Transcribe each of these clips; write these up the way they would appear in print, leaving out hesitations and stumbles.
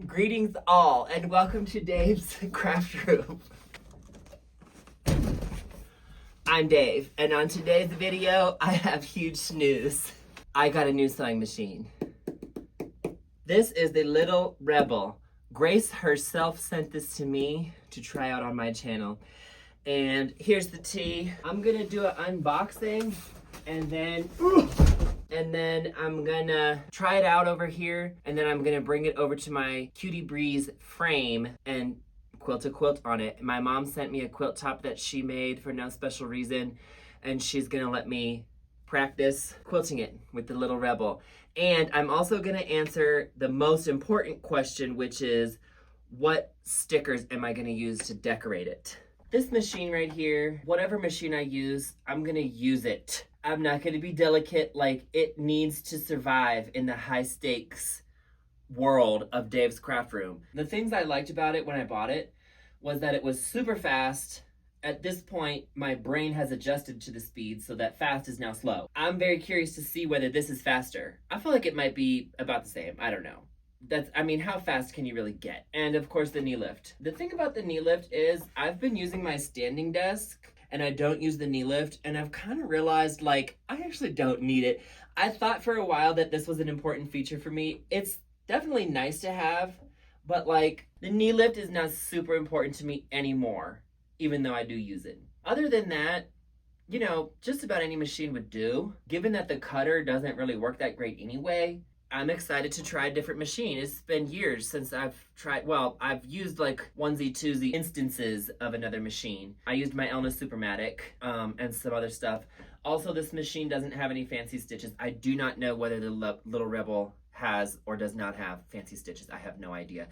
Greetings all, and welcome to Dave's Craft Room. I'm Dave, and on today's video, I have huge news. I got a new sewing machine. This is the Little Rebel. Grace herself sent this to me to try out on my channel. And here's the tea. I'm gonna do an unboxing, and then I'm gonna try it out over here, and then I'm gonna bring it over to my Cutie Breeze Frame and quilt a quilt on it. My mom sent me a quilt top that she made for no special reason, and she's gonna let me practice quilting it with the Little Rebel. And I'm also gonna answer the most important question, which is, what stickers am I gonna use to decorate it? This machine right here, whatever machine I use, I'm gonna use it. I'm not gonna be delicate. Like, it needs to survive in the high stakes world of Dave's Craft Room. The things I liked about it when I bought it was that it was super fast. At this point, my brain has adjusted to the speed so that fast is now slow. I'm very curious to see whether this is faster. I feel like it might be about the same. I don't know. How fast can you really get? And of course, the knee lift. The thing about the knee lift is I've been using my standing desk and I don't use the knee lift, and I've kind of realized, like, I actually don't need it. I thought for a while that this was an important feature for me. It's definitely nice to have, but like, the knee lift is not super important to me anymore, even though I do use it. Other than that, you know, just about any machine would do. Given that the cutter doesn't really work that great anyway, I'm excited to try a different machine. It's been years since I've tried, well, I've used like onesie twosie instances of another machine. I used my Elna Supermatic and some other stuff. Also, this machine doesn't have any fancy stitches. I do not know whether the Little Rebel has or does not have fancy stitches. I have no idea.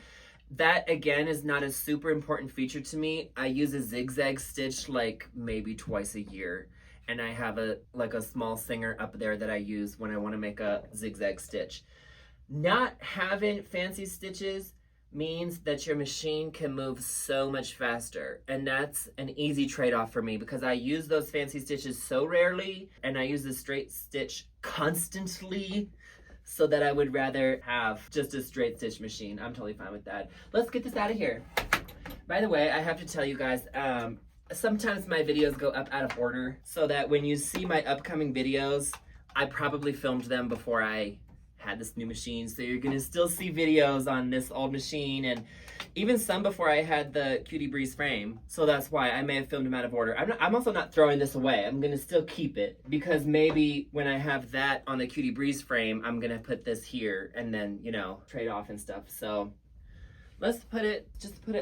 That, again, is not a super important feature to me. I use a zigzag stitch like maybe twice a year. And I have a small singer up there that I use when I want to make a zigzag stitch. Not having fancy stitches means that your machine can move so much faster. And that's an easy trade-off for me because I use those fancy stitches so rarely, and I use the straight stitch constantly, so that I would rather have just a straight stitch machine. I'm totally fine with that. Let's get this out of here. By the way, I have to tell you guys, sometimes my videos go up out of order, so that when you see my upcoming videos, I probably filmed them before I had this new machine. So you're gonna still see videos on this old machine, and even some before I had the Cutie Breeze Frame. So that's why I may have filmed them out of order. I'm also not throwing this away. I'm gonna still keep it, because maybe when I have that on the Cutie Breeze Frame, I'm gonna put this here and then, you know, trade off and stuff. So let's put it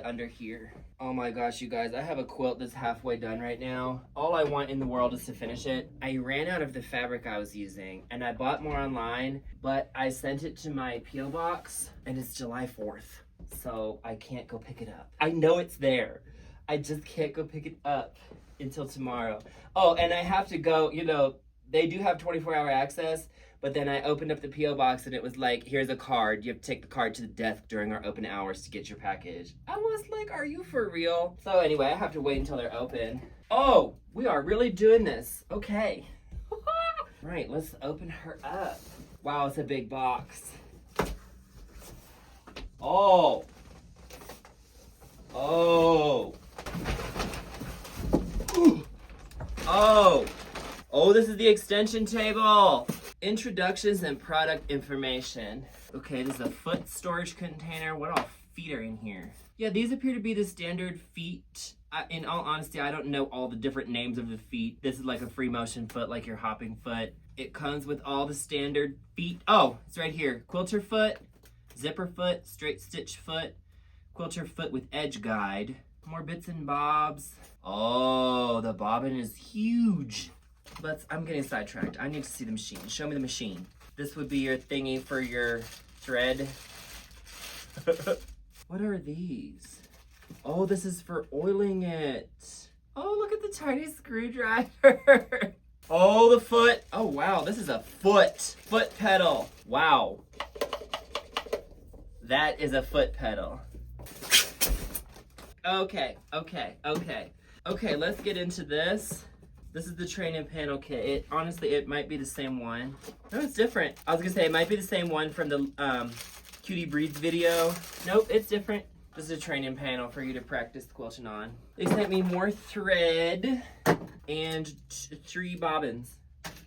under here. Oh my gosh, you guys, I have a quilt that's halfway done right now. All I want in the world is to finish it. I ran out of the fabric I was using, and I bought more online, but I sent it to my P.O. box, and it's July 4th, so I can't go pick it up. I know it's there. I just can't go pick it up until tomorrow. Oh, and I have to go, you know, they do have 24-hour access, but then I opened up the P.O. box and it was like, here's a card. You have to take the card to the desk during our open hours to get your package. I was like, are you for real? So anyway, I have to wait until they're open. Oh, we are really doing this. Okay. Right, let's open her up. Wow, it's a big box. Oh. Oh. Oh. Oh, this is the extension table. Introductions and product information. Okay, this is a foot storage container. What all feet are in here? Yeah, these appear to be the standard feet. In all honesty, I don't know all the different names of the feet. This is like a free motion foot, like your hopping foot. It comes with all the standard feet. Oh, it's right here. Quilter foot, zipper foot, straight stitch foot, quilter foot with edge guide. More bits and bobs. Oh, the bobbin is huge. I'm getting sidetracked. I need to see the machine. Show me the machine. This would be your thingy for your thread. What are these? Oh, this is for oiling it. Oh, look at the tiny screwdriver. Oh, the foot. Oh, wow. This is a foot pedal. Wow. That is a foot pedal. Okay, let's get into this. This is the training panel kit. Honestly, it might be the same one. No, it's different. I was gonna say it might be the same one from the Cutie Breeze video. Nope, it's different. This is a training panel for you to practice quilting on. They sent me more thread and 3 bobbins.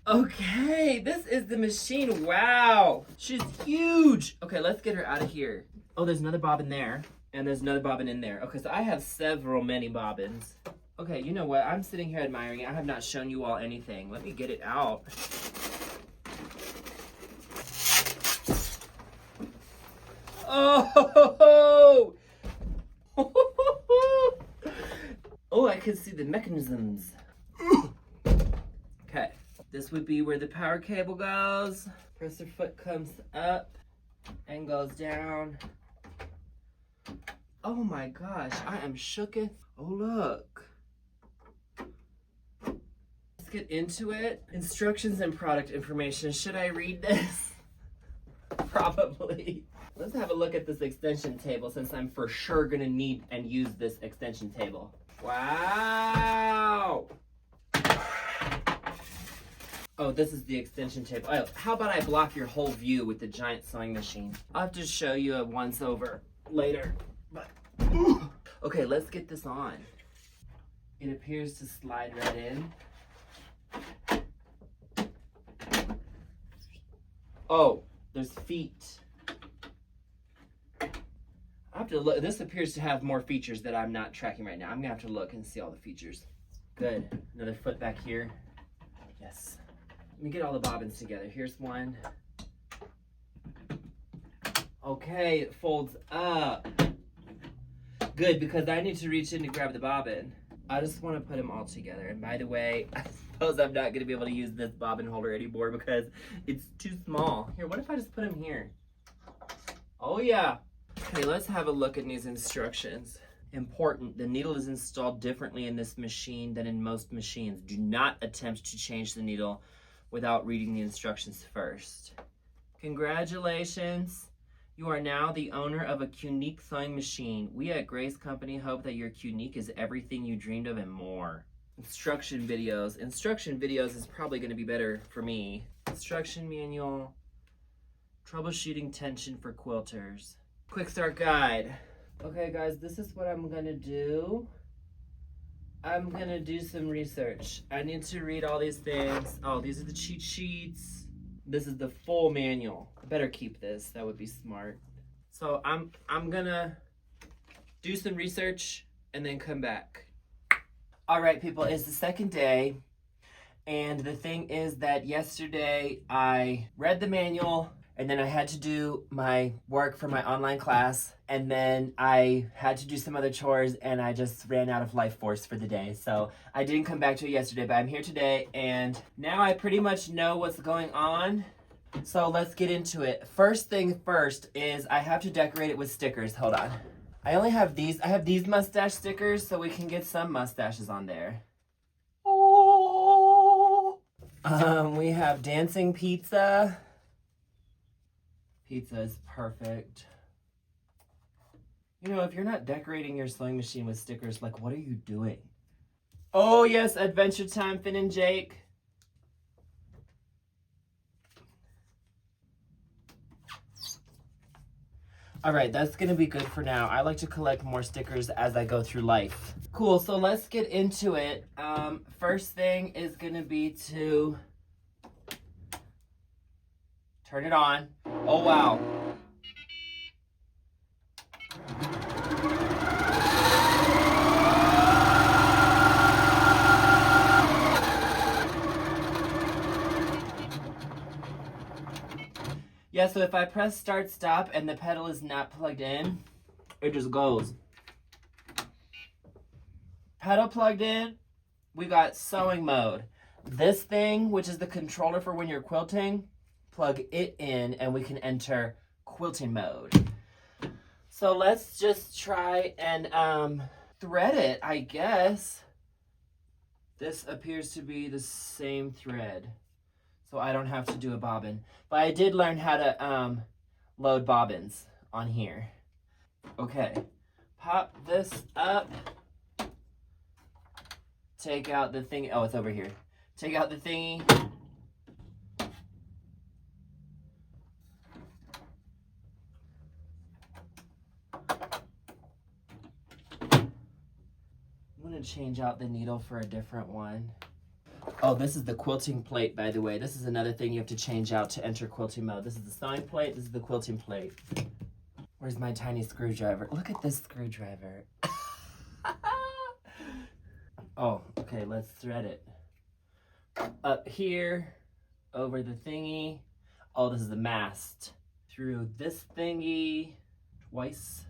Okay, this is the machine. Wow, she's huge. Okay, let's get her out of here. Oh, there's another bobbin there, and there's another bobbin in there. Okay, so I have many bobbins. Okay, you know what? I'm sitting here admiring it. I have not shown you all anything. Let me get it out. Oh! Oh, I can see the mechanisms. Okay, this would be where the power cable goes. Presser foot comes up and goes down. Oh my gosh, I am shooketh. Oh, look. Let's get into it. Instructions and product information. Should I read this? Probably. Let's have a look at this extension table since I'm for sure gonna need and use this extension table. Wow! Oh, this is the extension table. Oh, how about I block your whole view with the giant sewing machine? I'll have to show you a once over later. But okay, let's get this on. It appears to slide right in. Oh, there's feet. I have to look. This appears to have more features that I'm not tracking right now. I'm gonna have to look and see all the features. Good. Another foot back here. Yes. Let me get all the bobbins together. Here's one. Okay, it folds up. Good, because I need to reach in to grab the bobbin. I just want to put them all together. And by the way, I suppose I'm not going to be able to use this bobbin holder anymore because it's too small. Here, what if I just put them here? Oh yeah. Okay, let's have a look at these instructions. Important, the needle is installed differently in this machine than in most machines. Do not attempt to change the needle without reading the instructions first. Congratulations. You are now the owner of a Qnique sewing machine. We at Grace Company hope that your Qnique is everything you dreamed of and more. Instruction videos. Instruction videos is probably going to be better for me. Instruction manual. Troubleshooting tension for quilters. Quick start guide. Okay guys, this is what I'm going to do. I'm going to do some research. I need to read all these things. Oh, these are the cheat sheets. This is the full manual. I better keep this. That would be smart. So I'm gonna do some research and then come back. All right, people, it's the second day. And the thing is that yesterday I read the manual and then I had to do my work for my online class. And then I had to do some other chores and I just ran out of life force for the day. So I didn't come back to it yesterday, but I'm here today and now I pretty much know what's going on. So let's get into it. First thing first is I have to decorate it with stickers. Hold on. I only have these. I have these mustache stickers so we can get some mustaches on there. Oh. We have dancing pizza. Pizza is perfect. You know, if you're not decorating your sewing machine with stickers, like, what are you doing? Oh, yes, Adventure Time, Finn and Jake. All right, that's gonna be good for now. I like to collect more stickers as I go through life. Cool, so let's get into it. First thing is gonna be to turn it on. Oh, wow. Yeah, so if I press start stop and the pedal is not plugged in, it just goes. Pedal plugged in, we got sewing mode. This thing, which is the controller for when you're quilting, plug it in and we can enter quilting mode. So let's just try and thread it, I guess. This appears to be the same thread, so I don't have to do a bobbin. But I did learn how to load bobbins on here. Okay, pop this up. Take out the thing. Oh, it's over here. Take out the thingy. gonna change out the needle for a different one. Oh, this is the quilting plate, by the way. This is another thing you have to change out to enter quilting mode. This is the sewing plate, this is the quilting plate. Where's my tiny screwdriver? Look at this screwdriver. Oh, okay, let's thread it. Up here, over the thingy. Oh, this is the mast. Through this thingy, twice.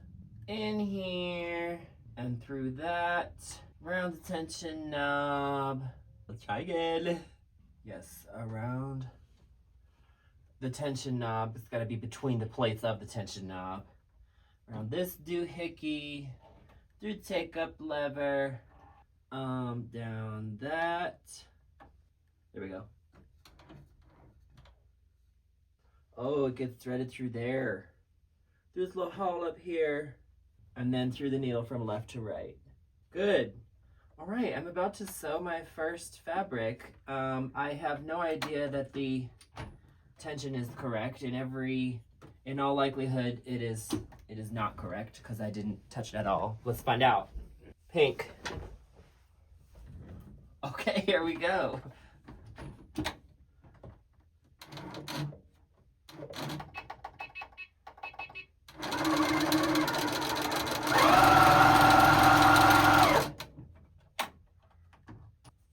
In here, and through that. Around the tension knob. Let's try again. Yes, around the tension knob. It's gotta be between the plates of the tension knob. Around this doohickey, through take-up lever, down that. There we go. Oh, it gets threaded through there. Through this little hole up here, and then through the needle from left to right. Good. All right, I'm about to sew my first fabric. I have no idea that the tension is correct. In all likelihood, it is not correct because I didn't touch it at all. Let's find out. Pink. Okay, here we go.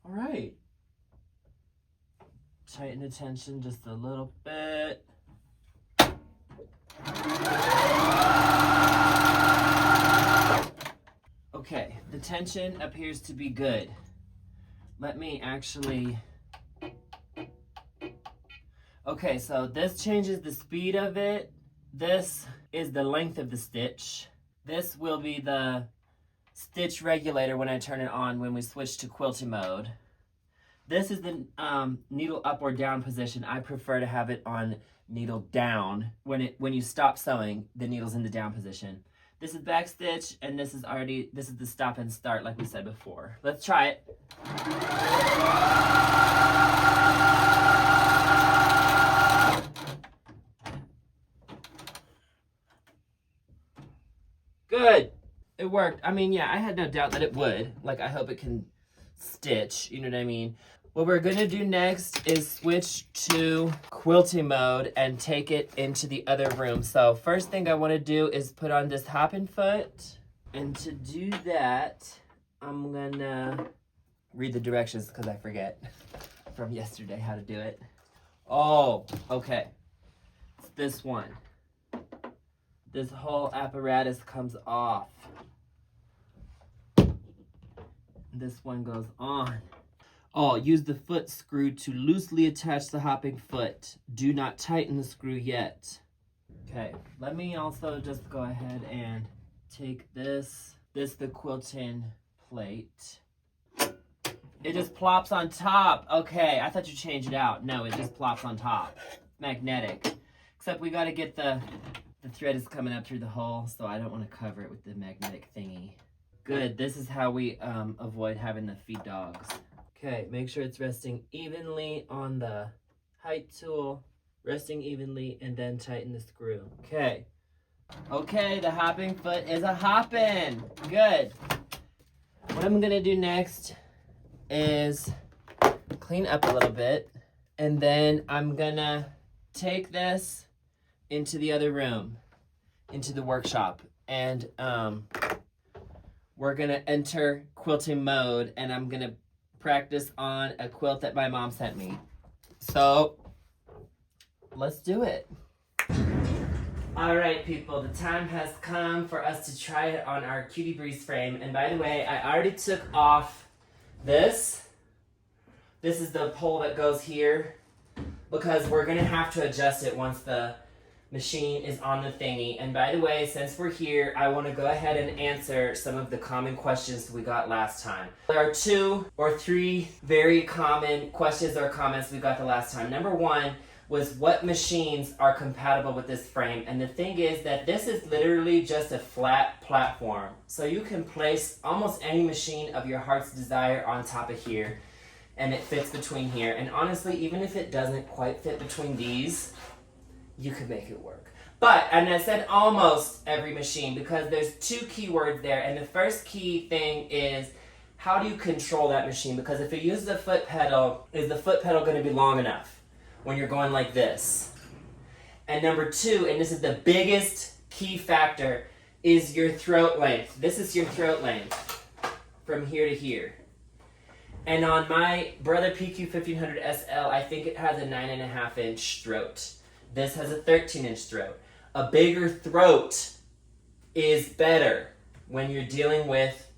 All right. Tighten the tension just a little bit. Okay, the tension appears to be good. Let me actually... Okay, so this changes the speed of it. This is the length of the stitch. This will be the stitch regulator when I turn it on when we switch to quilting mode. This is the needle up or down position. I prefer to have it on needle down. When you stop sewing, the needle's in the down position. This is back stitch, and this is the stop and start like we said before. Let's try it. Good. It worked. I mean, yeah, I had no doubt that it would. Like, I hope it can stitch, you know what I mean? What we're gonna do next is switch to quilting mode and take it into the other room. So first thing I wanna do is put on this hopping foot. And to do that, I'm gonna read the directions because I forget from yesterday how to do it. Oh, okay. It's this one. This whole apparatus comes off. This one goes on. Oh, use the foot screw to loosely attach the hopping foot. Do not tighten the screw yet. Okay, let me also just go ahead and take this the quilting plate. It just plops on top. Okay, I thought you changed it out. No, it just plops on top. Magnetic. Except we gotta get the thread is coming up through the hole, so I don't want to cover it with the magnetic thingy. Good, this is how we avoid having to feed dogs. Okay, make sure it's resting evenly on the height tool, resting evenly, and then tighten the screw. Okay. Okay, the hopping foot is a hoppin'. Good. What I'm gonna do next is clean up a little bit, and then I'm gonna take this into the other room, into the workshop, and we're gonna enter quilting mode, and I'm gonna practice on a quilt that my mom sent me. So let's do it. All right, people, the time has come for us to try it on our Cutie Breeze frame. And by the way, I already took off this. This is the pole that goes here because we're gonna have to adjust it once the machine is on the thingy. And by the way, since we're here, I want to go ahead and answer some of the common questions we got last time. There are 2 or 3 very common questions or comments we got the last time. Number 1 was what machines are compatible with this frame. And the thing is that this is literally just a flat platform. So you can place almost any machine of your heart's desire on top of here, and it fits between here. And honestly, even if it doesn't quite fit between these, you could make it work. But, and I said almost every machine because there's 2 key words there. And the first key thing is how do you control that machine? Because if it uses a foot pedal, is the foot pedal going to be long enough when you're going like this? And number two, and this is the biggest key factor, is your throat length. This is your throat length from here to here. And on my Brother PQ 1500 SL, I think it has a 9.5 inch throat. This has a 13 inch throat. A bigger throat is better when you're dealing with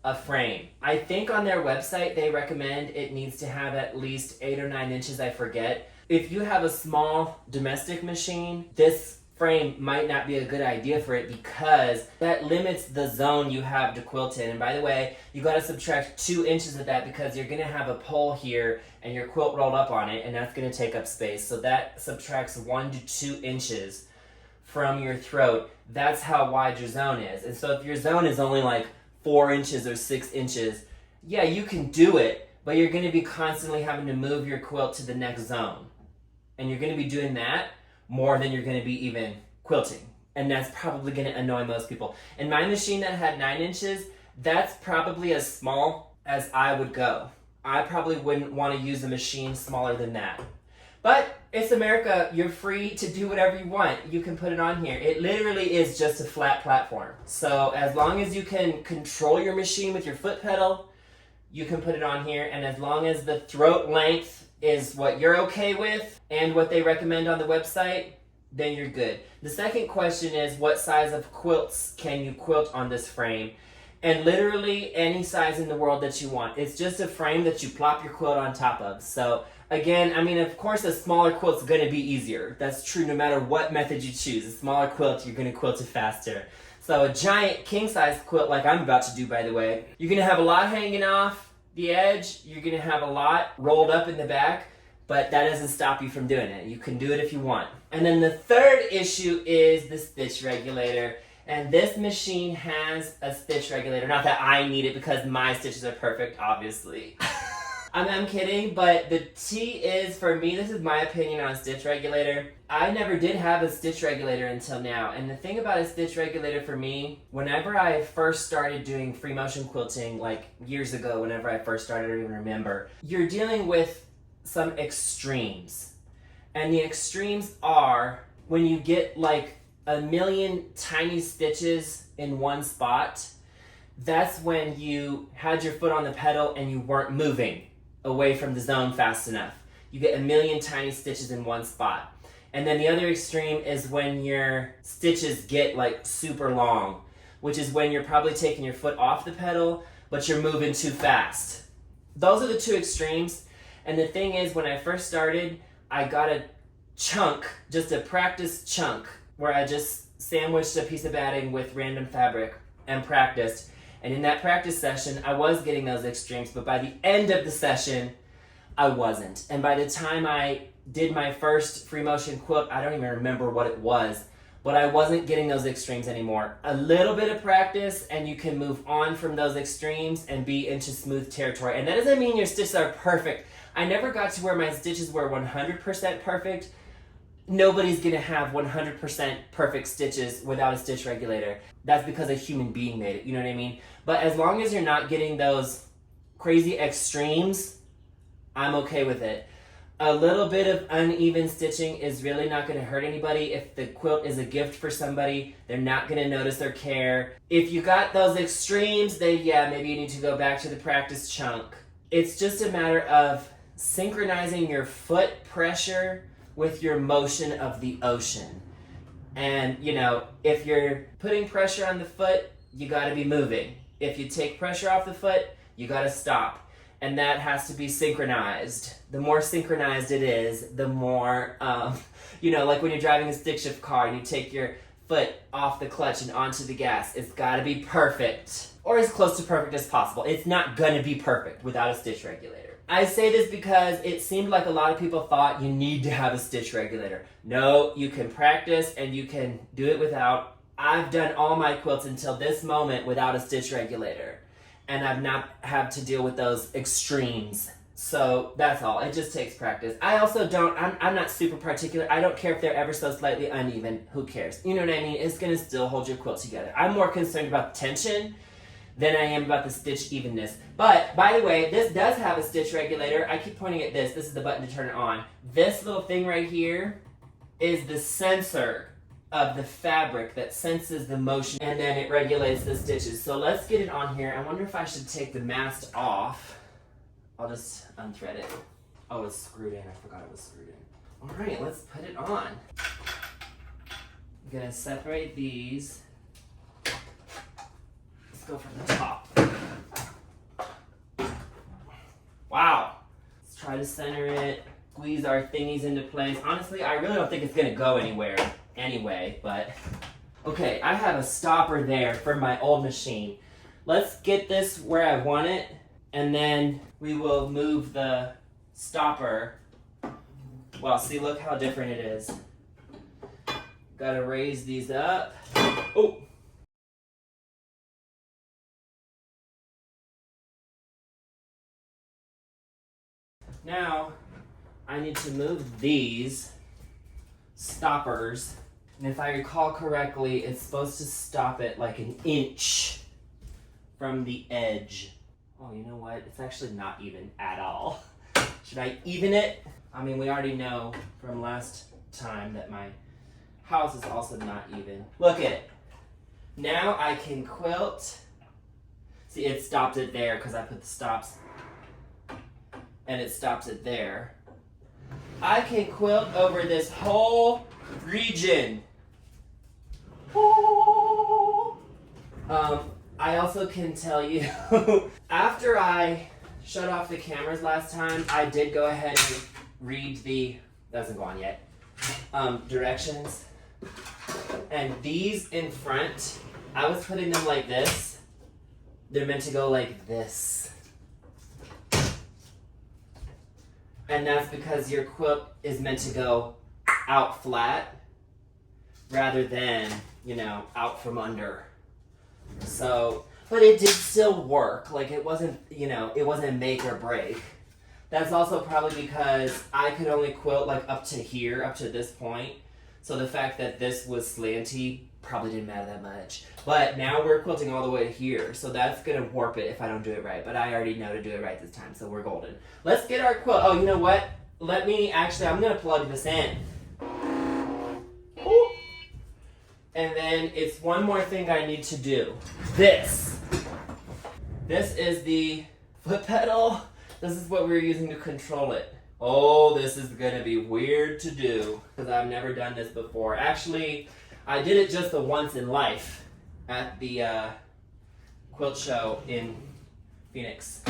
a frame. I think on their website they recommend it needs to have at least 8 or 9 inches, I forget. If you have a small domestic machine, this frame might not be a good idea for it because that limits the zone you have to quilt in. And by the way, you got to subtract 2 inches of that because you're going to have a pole here and your quilt rolled up on it, and that's going to take up space. So that subtracts 1 to 2 inches from your throat. That's how wide your zone is. And so if your zone is only like 4 inches or 6 inches, yeah, you can do it, but you're going to be constantly having to move your quilt to the next zone. And you're going to be doing that more than you're going to be even quilting. And that's probably going to annoy most people. And my machine that had 9 inches, that's probably as small as I would go. I probably wouldn't want to use a machine smaller than that. But it's America. You're free to do whatever you want. You can put it on here. It literally is just a flat platform. So as long as you can control your machine with your foot pedal, you can put it on here. And as long as the throat length is what you're okay with and what they recommend on the website, then you're good. The second question is, what size of quilts can you quilt on this frame? And literally any size in the world that you want. It's just a frame that you plop your quilt on top of. So again, I mean, of course a smaller quilt's going to be easier. That's true no matter what method you choose. A smaller quilt, you're going to quilt it faster. So a giant king-size quilt like I'm about to do, by the way, you're going to have a lot hanging off the edge. You're going to have a lot rolled up in the back, but that doesn't stop you from doing it. You can do it if you want. And then the third issue is the stitch regulator. And this machine has a stitch regulator. Not that I need it because my stitches are perfect, obviously. I'm kidding, but the T is, for me, this is my opinion on a stitch regulator. I never did have a stitch regulator until now. And the thing about a stitch regulator for me, whenever I first started doing free motion quilting, like years ago, whenever I first started, I don't even remember, you're dealing with some extremes. And the extremes are when you get like a million tiny stitches in one spot, that's when you had your foot on the pedal and you weren't moving away from the zone fast enough. You get a million tiny stitches in one spot. And then the other extreme is when your stitches get like super long, which is when you're probably taking your foot off the pedal, but you're moving too fast. Those are the two extremes. And the thing is, when I first started, I got a chunk, just a practice chunk, where I just sandwiched a piece of batting with random fabric and practiced. And in that practice session, I was getting those extremes, but by the end of the session, I wasn't. And by the time I did my first free motion quilt, I don't even remember what it was, but I wasn't getting those extremes anymore. A little bit of practice and you can move on from those extremes and be into smooth territory. And that doesn't mean your stitches are perfect. I never got to where my stitches were 100% perfect. Nobody's gonna have 100% perfect stitches without a stitch regulator. That's because a human being made it, you know what I mean? But as long as you're not getting those crazy extremes, I'm okay with it. A little bit of uneven stitching is really not gonna hurt anybody. If the quilt is a gift for somebody, they're not gonna notice or care. If you got those extremes, then yeah, maybe you need to go back to the practice chunk. It's just a matter of synchronizing your foot pressure with your motion of the ocean. And you know, if you're putting pressure on the foot, you gotta be moving. If you take pressure off the foot, you gotta stop. And that has to be synchronized. The more synchronized it is, the more, you know, like when you're driving a stick shift car and you take your foot off the clutch and onto the gas, it's gotta be perfect. Or as close to perfect as possible. It's not gonna be perfect without a stitch regulator. I say this because it seemed like a lot of people thought you need to have a stitch regulator. No, you can practice and you can do it without. I've done all my quilts until this moment without a stitch regulator. And I've not had to deal with those extremes. So that's all. It just takes practice. I also don't, I'm not super particular. I don't care if they're ever so slightly uneven. Who cares? You know what I mean? It's going to still hold your quilt together. I'm more concerned about tension than I am about the stitch evenness. But, by the way, this does have a stitch regulator. I keep pointing at this. This is the button to turn it on. This little thing right here is the sensor of the fabric that senses the motion, and then it regulates the stitches. So let's get it on here. I wonder if I should take the mast off. I'll just unthread it. Oh, it's screwed in. I forgot it was screwed in. All right, let's put it on. I'm gonna separate these. Let's go from the top. Wow. Let's try to center it. Squeeze our thingies into place. Honestly, I really don't think it's gonna go anywhere anyway, but okay, I have a stopper there for my old machine. Let's get this where I want it, and then we will move the stopper. Well, see, look how different it is. Gotta raise these up. Oh! Now, I need to move these stoppers. And if I recall correctly, it's supposed to stop it like an inch from the edge. Oh, you know what? It's actually not even at all. Should I even it? I mean, we already know from last time that my house is also not even. Look at it. Now I can quilt. See, it stopped it there because I put the stops, and it stops it there. I can quilt over this whole region. I also can tell you, after I shut off the cameras last time, I did go ahead and read the, doesn't go on yet, directions. And these in front, I was putting them like this. They're meant to go like this. And that's because your quilt is meant to go out flat rather than, you know, out from under. So, but it did still work. Like, it wasn't, you know, it wasn't make or break. That's also probably because I could only quilt like up to here, up to this point. So the fact that this was slanty probably didn't matter that much. But now we're quilting all the way to here, so that's gonna warp it if I don't do it right. But I already know to do it right this time, so we're golden. Let's get our quilt. Oh, you know what? Let me, actually, I'm gonna plug this in. Ooh. And then it's one more thing I need to do. This is the foot pedal. This is what we're using to control it. Oh, this is gonna be weird to do because I've never done this before. Actually, I did it just the once in life at the quilt show in Phoenix.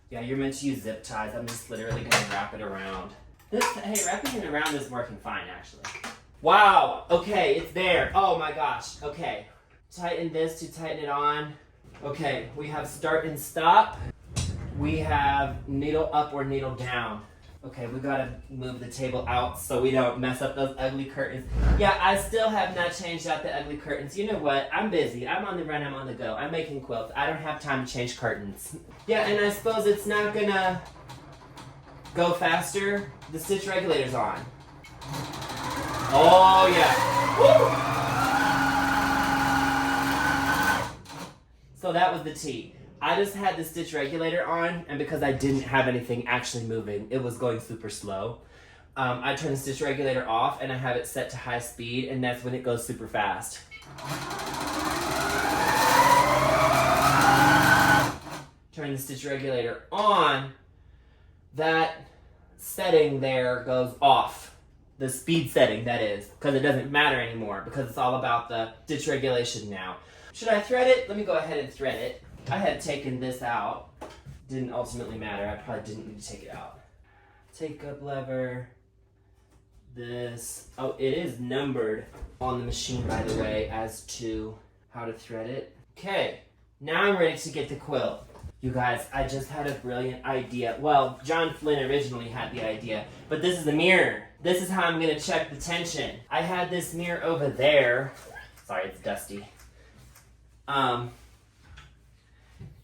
Yeah, you're meant to use zip ties. I'm just literally gonna wrap it around. Hey, wrapping it around is working fine, actually. Wow, okay, it's there. Oh my gosh, okay. Tighten this to tighten it on. Okay, we have start and stop. We have needle up or needle down. Okay, we gotta move the table out so we don't mess up those ugly curtains. Yeah, I still have not changed out the ugly curtains. You know what? I'm busy. I'm on the run, I'm on the go. I'm making quilts. I don't have time to change curtains. Yeah, and I suppose it's not gonna go faster. The stitch regulator's on. Oh, yeah. Woo! So that was the tea. I just had the stitch regulator on, and because I didn't have anything actually moving, it was going super slow. I turn the stitch regulator off, and I have it set to high speed, and that's when it goes super fast. Turn the stitch regulator on, that setting there goes off. The speed setting, that is, because it doesn't matter anymore, because it's all about the stitch regulation now. Should I thread it? Let me go ahead and thread it. I had taken this out. Didn't ultimately matter. I probably didn't need to take it out. Take up lever. This. Oh, it is numbered on the machine, by the way, as to how to thread it. Okay, now I'm ready to get the quilt. You guys, I just had a brilliant idea. Well, John Flynn originally had the idea, but this is the mirror. This is how I'm gonna check the tension. I had this mirror over there. Sorry, it's dusty.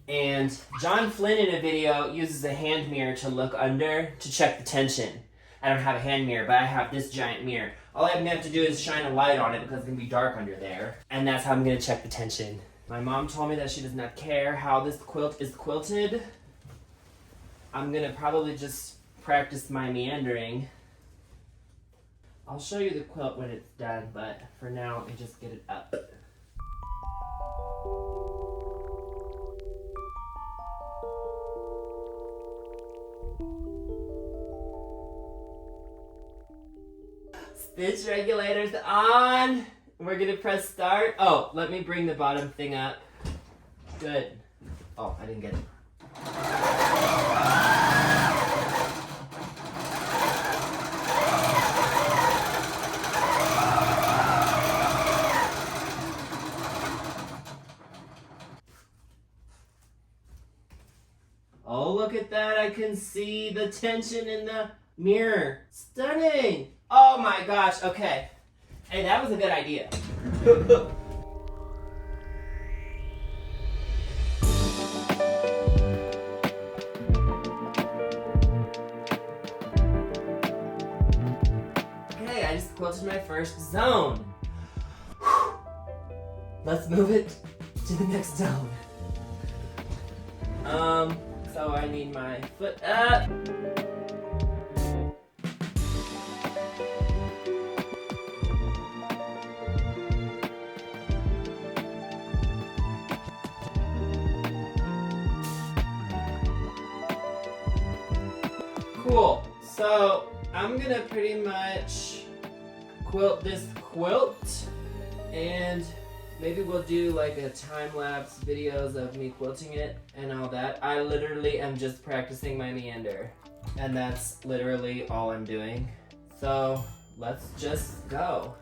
And John Flynn in a video uses a hand mirror to look under to check the tension. I don't have a hand mirror, but I have this giant mirror. All I'm gonna have to do is shine a light on it because it's gonna be dark under there. And that's how I'm gonna check the tension. My mom told me that she does not care how this quilt is quilted. I'm gonna probably just practice my meandering. I'll show you the quilt when it's done, but for now, let me just get it up. Stitch regulator's on. We're gonna press start. Oh, let me bring the bottom thing up. Good. Oh, I didn't get it. Oh, look at that. I can see the tension in the mirror. Stunning. Oh my gosh. Okay. Hey, that was a good idea. Okay, I just quilted my first zone. Whew. Let's move it to the next zone. So I need my foot up. Cool. So I'm gonna pretty much quilt this quilt, and maybe we'll do like a time-lapse videos of me quilting it and all that. I literally am just practicing my meander, and that's literally all I'm doing. So let's just go.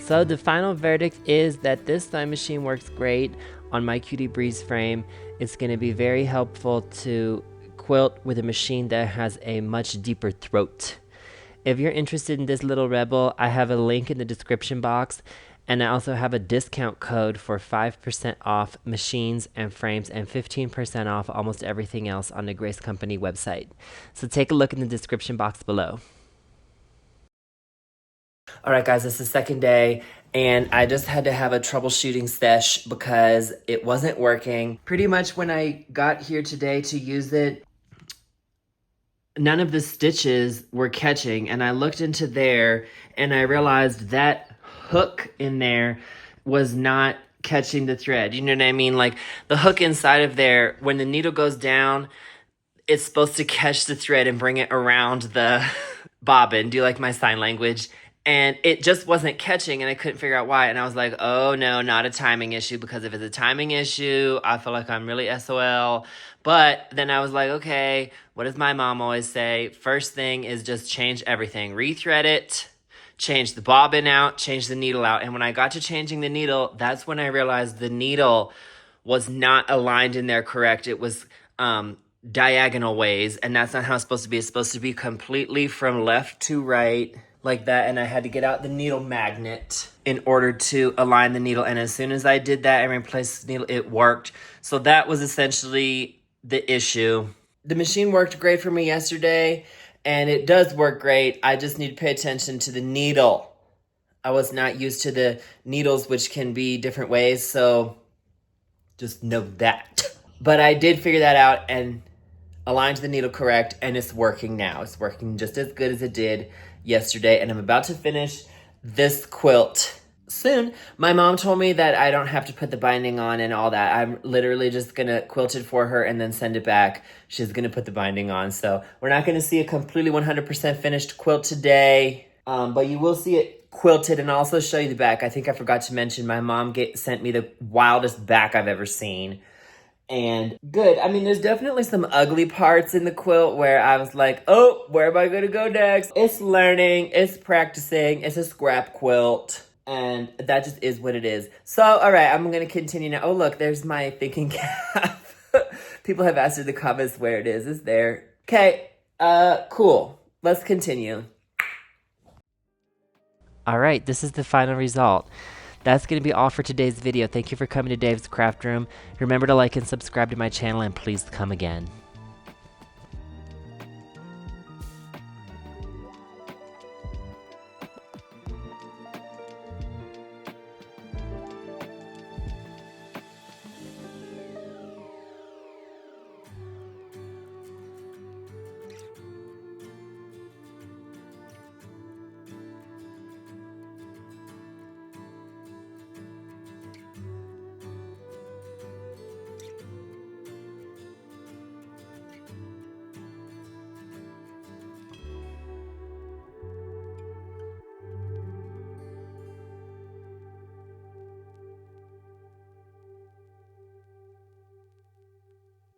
So the final verdict is that this sewing machine works great on my Cutie Breeze frame. It's going to be very helpful to quilt with a machine that has a much deeper throat. If you're interested in this little rebel, I have a link in the description box, and I also have a discount code for 5% off machines and frames and 15% off almost everything else on the Grace Company website. So take a look in the description box below. All right, guys, it's the second day, and I just had to have a troubleshooting sesh because it wasn't working. Pretty much when I got here today to use it, none of the stitches were catching, and I looked into there, and I realized that hook in there was not catching the thread. You know what I mean? Like, the hook inside of there, when the needle goes down, it's supposed to catch the thread and bring it around the bobbin. Do you like my sign language? And it just wasn't catching, and I couldn't figure out why. And I was like, oh no, not a timing issue, because if it's a timing issue, I feel like I'm really SOL. But then I was like, okay, what does my mom always say? First thing is just change everything. Rethread it, change the bobbin out, change the needle out. And when I got to changing the needle, that's when I realized the needle was not aligned in there correct. It was diagonal ways, and that's not how it's supposed to be. It's supposed to be completely from left to right, like that. And I had to get out the needle magnet in order to align the needle. And as soon as I did that and replaced the needle, it worked. So that was essentially the issue. The machine worked great for me yesterday, and it does work great. I just need to pay attention to the needle. I was not used to the needles, which can be different ways, so just know that. But I did figure that out and aligned the needle correct, and it's working now. It's working just as good as it did yesterday, and I'm about to finish this quilt soon. My mom told me that I don't have to put the binding on and all that. I'm literally just gonna quilt it for her and then send it back. She's gonna put the binding on, so we're not gonna see a completely 100% finished quilt today, but you will see it quilted, and I'll also show you the back. I think I forgot to mention my mom sent me the wildest back I've ever seen. And good. I mean, there's definitely some ugly parts in the quilt where I was like, oh, where am I gonna go next? It's learning, it's practicing, it's a scrap quilt, and that just is what it is. So, all right, I'm gonna continue now. Oh, look, there's my thinking cap. People have asked in the comments where it is. It's there. Okay, cool. Let's continue. All right, this is the final result. That's going to be all for today's video. Thank you for coming to Dave's Craft Room. Remember to like and subscribe to my channel, and please come again.